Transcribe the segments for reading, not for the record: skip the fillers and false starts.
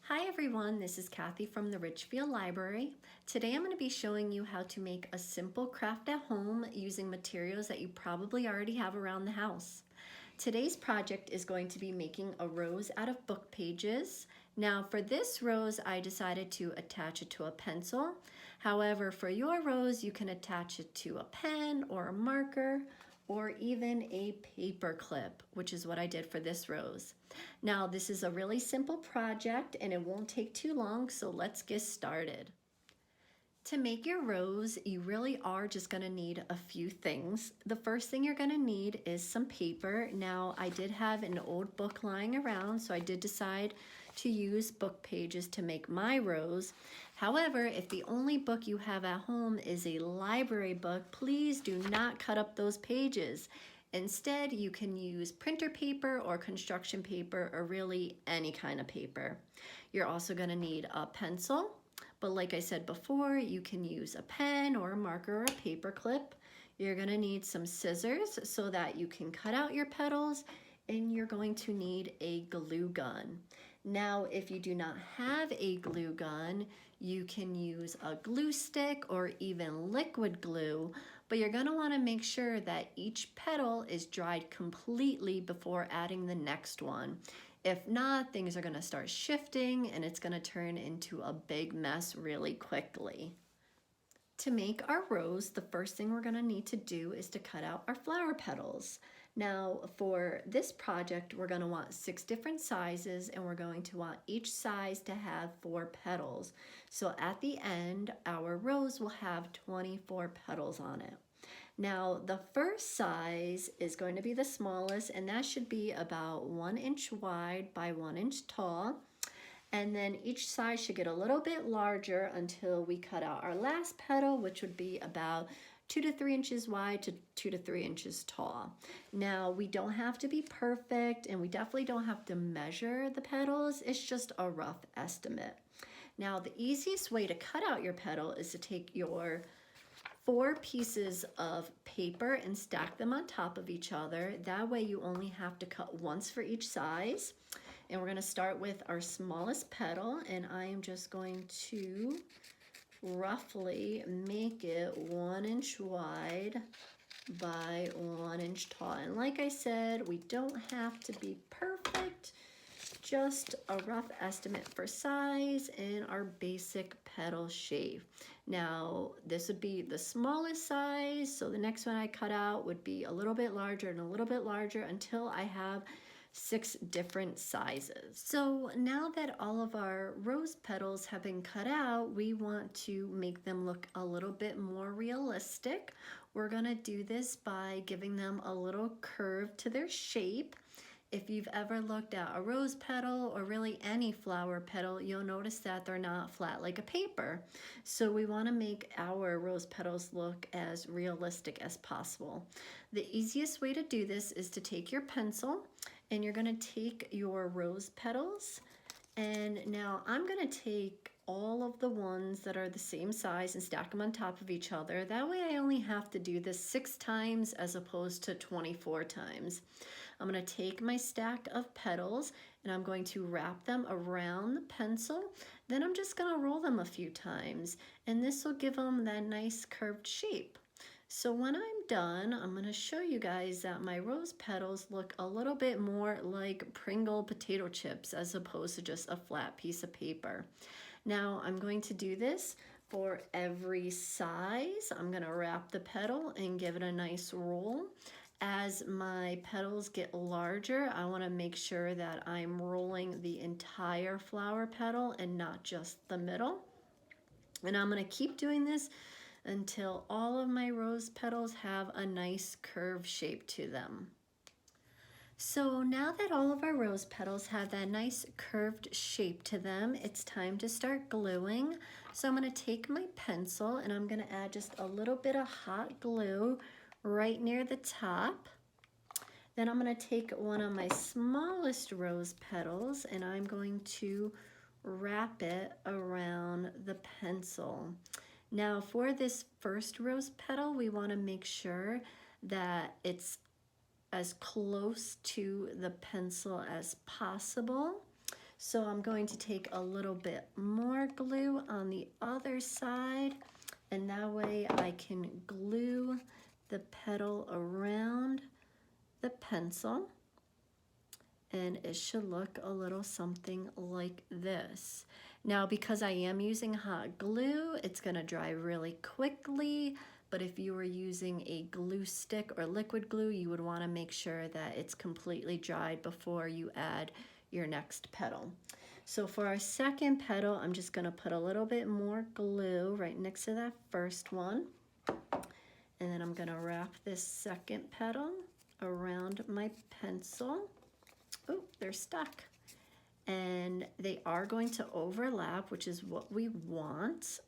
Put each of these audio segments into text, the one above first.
Hi everyone, this is Kathy from the Ridgefield Library. Today I'm going to be showing you how to make a simple craft at home using materials that you probably already have around the house. Today's project is going to be making a rose out of book pages. Now for this rose I decided to attach it to a pencil. However, for your rose you can attach it to a pen or a marker or even a paper clip, which is what I did for this rose. Now this is a really simple project and it won't take too long, so let's get started. To make your rose, you really are just gonna need a few things. The first thing you're gonna need is some paper. Now I did have an old book lying around, so I did decide to use book pages to make my rose. However, if the only book you have at home is a library book, please do not cut up those pages. Instead, you can use printer paper or construction paper or really any kind of paper. You're also gonna need a pencil, but like I said before, you can use a pen or a marker or a paper clip. You're gonna need some scissors so that you can cut out your petals, and you're going to need a glue gun. Now, if you do not have a glue gun, you can use a glue stick or even liquid glue, but you're gonna wanna make sure that each petal is dried completely before adding the next one. If not, things are gonna start shifting and it's gonna turn into a big mess really quickly. To make our rose, the first thing we're gonna need to do is to cut out our flower petals. Now for this project, we're gonna want 6 different sizes and we're going to want each size to have 4 petals. So at the end, our rose will have 24 petals on it. Now the first size is going to be the smallest, and that should be about 1 inch wide by 1 inch tall. And then each size should get a little bit larger until we cut out our last petal, which would be about 2 to 3 inches wide to 2 to 3 inches tall. Now we don't have to be perfect and we definitely don't have to measure the petals. It's just a rough estimate. Now the easiest way to cut out your petal is to take your 4 pieces of paper and stack them on top of each other. That way you only have to cut once for each size. And we're going to start with our smallest petal, and I am just going to roughly make it 1 inch wide by 1 inch tall. And like I said, we don't have to be perfect, just a rough estimate for size and our basic petal shape. Now this would be the smallest size, so the next one I cut out would be a little bit larger and a little bit larger until I have 6 different sizes. So now that all of our rose petals have been cut out, we want to make them look a little bit more realistic. We're gonna do this by giving them a little curve to their shape. If you've ever looked at a rose petal or really any flower petal, you'll notice that they're not flat like a paper. So we want to make our rose petals look as realistic as possible. The easiest way to do this is to take your pencil and you're going to take your rose petals, and now I'm going to take all of the ones that are the same size and stack them on top of each other. That way I only have to do this 6 times as opposed to 24 times. I'm going to take my stack of petals and I'm going to wrap them around the pencil. Then I'm just going to roll them a few times, and this will give them that nice curved shape. So when I'm done, I'm going to show you guys that my rose petals look a little bit more like Pringle potato chips as opposed to just a flat piece of paper. Now I'm going to do this for every size. I'm going to wrap the petal and give it a nice roll. As my petals get larger, I want to make sure that I'm rolling the entire flower petal and not just the middle. And I'm going to keep doing this until all of my rose petals have a nice curved shape to them. So now that all of our rose petals have that nice curved shape to them, it's time to start gluing. So I'm going to take my pencil and I'm going to add just a little bit of hot glue right near the top. Then I'm going to take one of my smallest rose petals and I'm going to wrap it around the pencil. Now for this first rose petal, we want to make sure that it's as close to the pencil as possible. So I'm going to take a little bit more glue on the other side, and that way I can glue the petal around the pencil, and it should look a little something like this. Now, because I am using hot glue, it's gonna dry really quickly, but if you were using a glue stick or liquid glue, you would wanna make sure that it's completely dried before you add your next petal. So for our second petal, I'm just gonna put a little bit more glue right next to that first one. And then I'm gonna wrap this second petal around my pencil. Oh, they're stuck. And they are going to overlap, which is what we want.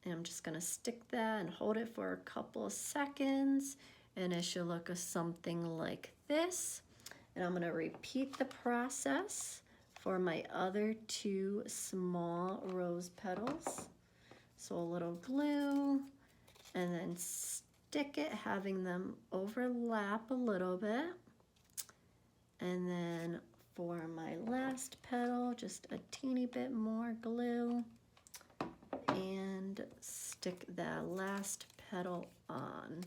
And I'm just gonna stick that and hold it for a couple of seconds, and it should look something like this. And I'm gonna repeat the process for my other two small rose petals. So a little glue, and then stick it, having them overlap a little bit. And then for my last petal, just a teeny bit more glue, and stick that last petal on.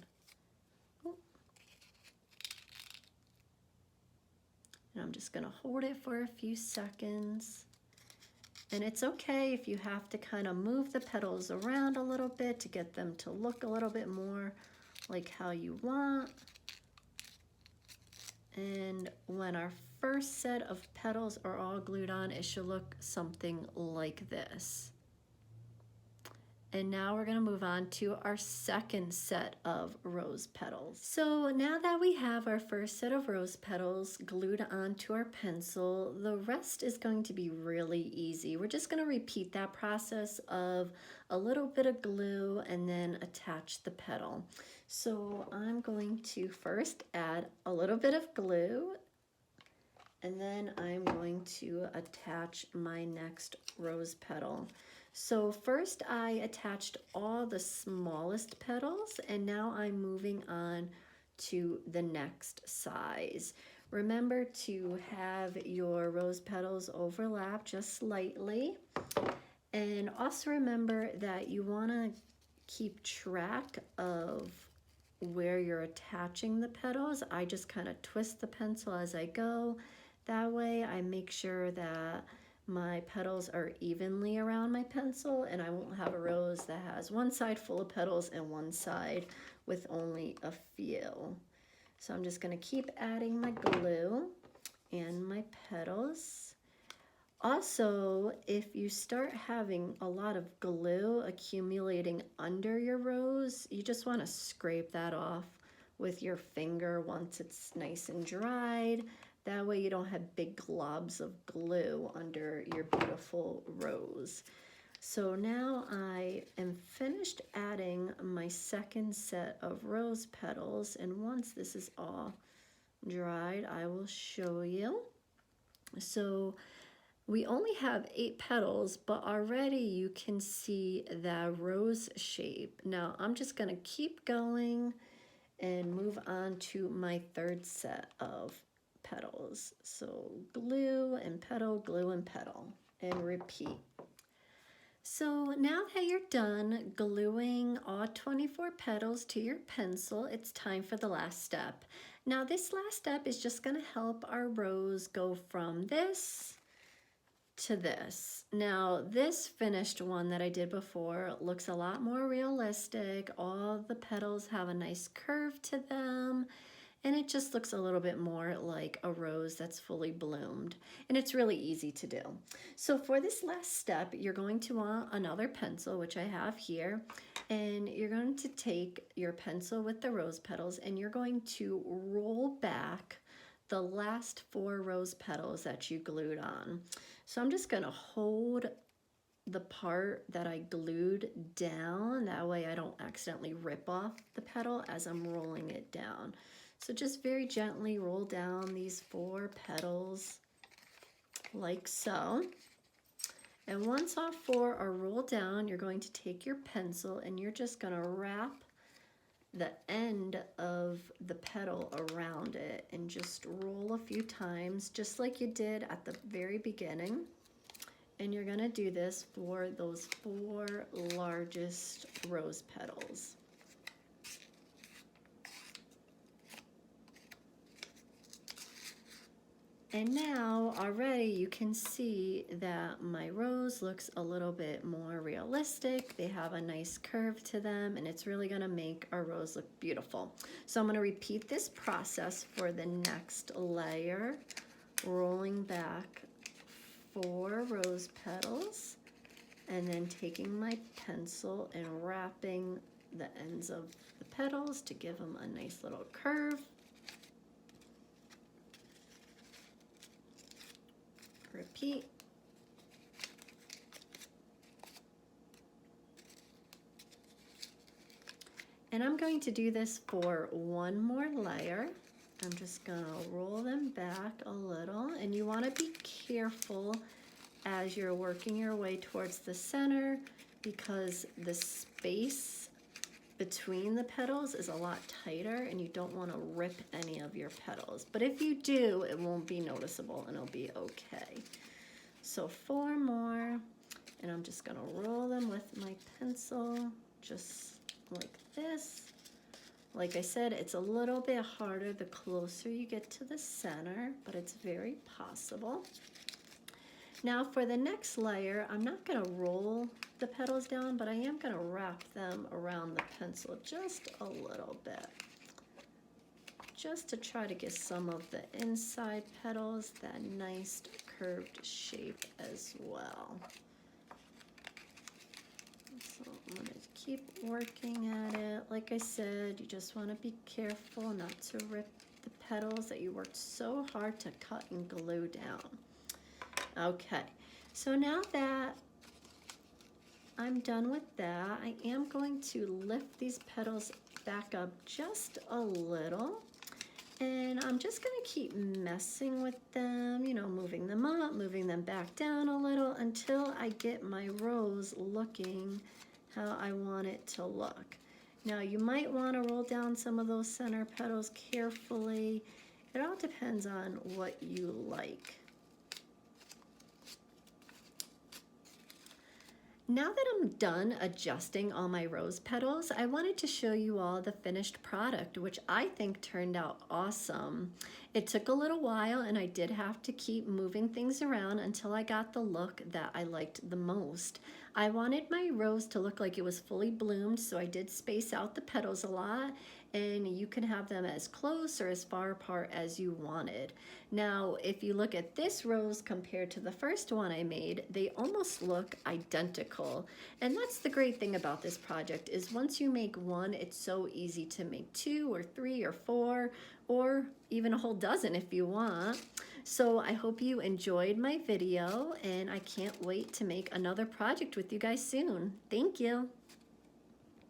And I'm just gonna hold it for a few seconds. And it's okay if you have to kind of move the petals around a little bit to get them to look a little bit more like how you want. And when our first set of petals are all glued on, it should look something like this. And now we're gonna move on to our second set of rose petals. So now that we have our first set of rose petals glued onto our pencil, the rest is going to be really easy. We're just gonna repeat that process of a little bit of glue and then attach the petal. So I'm going to first add a little bit of glue, and then I'm going to attach my next rose petal. So first I attached all the smallest petals, and now I'm moving on to the next size. Remember to have your rose petals overlap just slightly. And also remember that you want to keep track of where you're attaching the petals. I just kind of twist the pencil as I go. That way I make sure that my petals are evenly around my pencil, and I won't have a rose that has one side full of petals and one side with only a few. So I'm just going to keep adding my glue and my petals. Also, if you start having a lot of glue accumulating under your rose, you just want to scrape that off with your finger once it's nice and dried. That way you don't have big globs of glue under your beautiful rose. So now I am finished adding my second set of rose petals, and once this is all dried, I will show you. So we only have 8 petals, but already you can see that rose shape. Now I'm just gonna keep going and move on to my third set of petals. So glue and petal, glue and petal, and repeat. So now that you're done gluing all 24 petals to your pencil, it's time for the last step. Now this last step is just going to help our rose go from this to this. Now this finished one that I did before looks a lot more realistic. All the petals have a nice curve to them, and it just looks a little bit more like a rose that's fully bloomed. And it's really easy to do. So for this last step, you're going to want another pencil, which I have here, and you're going to take your pencil with the rose petals, and you're going to roll back the last 4 rose petals that you glued on. So I'm just gonna hold the part that I glued down. That way I don't accidentally rip off the petal as I'm rolling it down. So just very gently roll down these 4 petals like so. And once all 4 are rolled down, you're going to take your pencil and you're just gonna wrap the end of the petal around it and just roll a few times, just like you did at the very beginning. And you're gonna do this for those 4 largest rose petals. And now already you can see that my rose looks a little bit more realistic. They have a nice curve to them, and it's really gonna make our rose look beautiful. So I'm gonna repeat this process for the next layer, rolling back 4 rose petals, and then taking my pencil and wrapping the ends of the petals to give them a nice little curve. Repeat. And I'm going to do this for one more layer. I'm just gonna roll them back a little, and you wanna be careful as you're working your way towards the center, because the space between the petals is a lot tighter and you don't wanna rip any of your petals. But if you do, it won't be noticeable and it'll be okay. So 4 more, and I'm just gonna roll them with my pencil, just like this. Like I said, it's a little bit harder the closer you get to the center, but it's very possible. Now for the next layer, I'm not gonna roll the petals down, but I am gonna wrap them around the pencil just a little bit, just to try to get some of the inside petals that nice curved shape as well. So I'm gonna keep working at it. Like I said, you just wanna be careful not to rip the petals that you worked so hard to cut and glue down. Okay, so now that I'm done with that, I am going to lift these petals back up just a little, and I'm just gonna keep messing with them, you know, moving them up, moving them back down a little until I get my rose looking how I want it to look. Now you might wanna roll down some of those center petals carefully. It all depends on what you like. Now that I'm done adjusting all my rose petals, I wanted to show you all the finished product, which I think turned out awesome. It took a little while and I did have to keep moving things around until I got the look that I liked the most. I wanted my rose to look like it was fully bloomed, so I did space out the petals a lot, and you can have them as close or as far apart as you wanted. Now, if you look at this rose compared to the first one I made, they almost look identical. And that's the great thing about this project, is once you make one, it's so easy to make 2 or 3 or 4, or even a whole dozen if you want. So I hope you enjoyed my video, and I can't wait to make another project with you guys soon. Thank you.